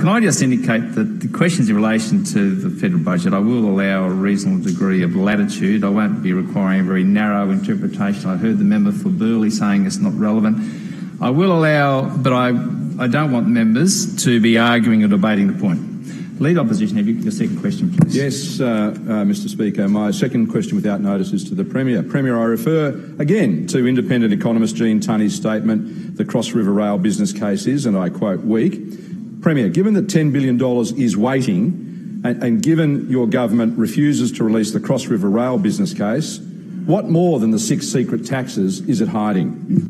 Can I just indicate that the questions in relation to the federal budget, I will allow a reasonable degree of latitude. I won't be requiring a very narrow interpretation. I heard the member for Burleigh saying it's not relevant. I will allow, but I don't want members to be arguing or debating the point. Lead Opposition, have you your second question, please? Yes, Mr Speaker. My second question without notice is to the Premier. Premier, I refer again to independent economist Gene Tunny's statement, the Cross River Rail business case is, and I quote, weak. Premier, given that $10 billion is waiting and given your government refuses to release the Cross River Rail business case, what more than the 6 secret taxes is it hiding?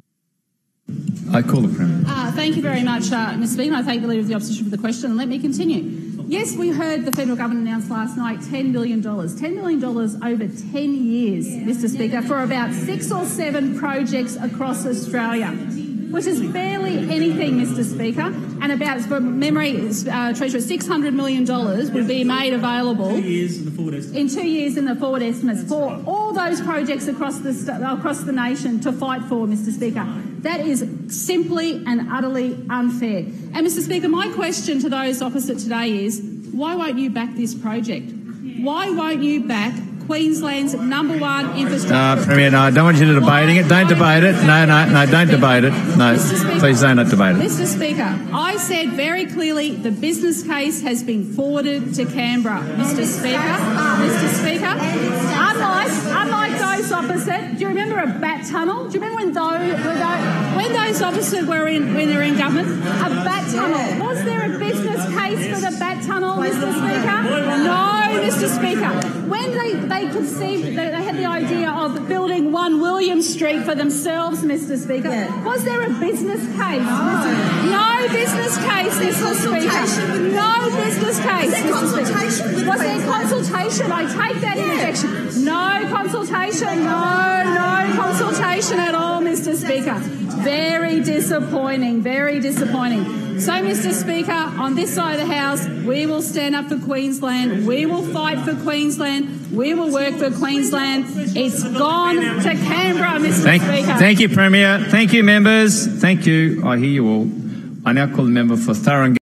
I call the Premier. Thank you very much, Mr Speaker. I thank the Leader of the Opposition for the question. Let me continue. Yes, we heard the federal government announce last night $10 billion. $10 billion over 10 years, Mr Speaker, for about 6 or 7 projects across Australia, which is barely anything, Mr Speaker, and about, from memory, Treasurer, $600 million would be made available in 2 years in the forward estimates for all those projects across the nation to fight for, Mr Speaker. That is simply and utterly unfair. And, Mr Speaker, my question to those opposite today is, why won't you back this project? Why won't you back Queensland's #1 infrastructure? Premier, no, I don't want you to debating it. Don't debate it. No, don't debate it. No, please don't debate it. Mr Speaker, I said very clearly the business case has been forwarded to Canberra. Mr Speaker, unlike those opposite, do you remember a bat tunnel? Do you remember when those opposite when they were in government? A bat tunnel. Was there a business case for the bat tunnel, Mr Speaker? No, Mr Speaker. When they conceived, they had the idea of building 1 William Street for themselves, Mr Speaker. Yeah. Was there a business case? No business case, Mr Speaker. No business case, Mr Speaker. Was there consultation? I take that interjection. No consultation. No consultation at all, Mr Speaker. Very disappointing, very disappointing. So, Mr Speaker, on this side of the House, we will stand up for Queensland. We will fight for Queensland. We will work for Queensland. It's gone to Canberra, Mr Speaker. Thank you, Premier. Thank you, members. Thank you. I hear you all. I now call the member for Thurrock.